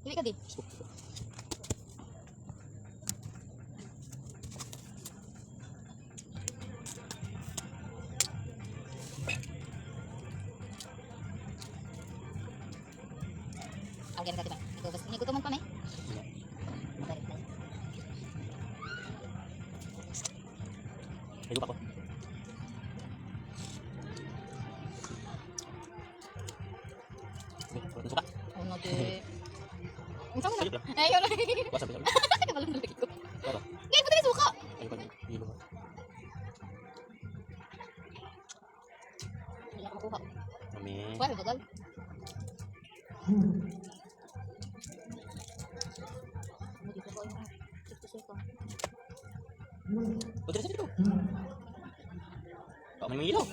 Dili ka di. Ang ganun ka diba? Nigutuman pa may? Mabalik na. May lupa ko. May suka. Ano di? Ang sama Sayop na. lang. Ay, yun. Wasa ba? Kabalang nalagay ko. Pero, Kaya puti may suka. ayun pa yung lupa. Hindi ako makuha. Kami. Kuha, bagal. Ano dito ko yung 50 seconds. O, dito. Oh, may ilaw.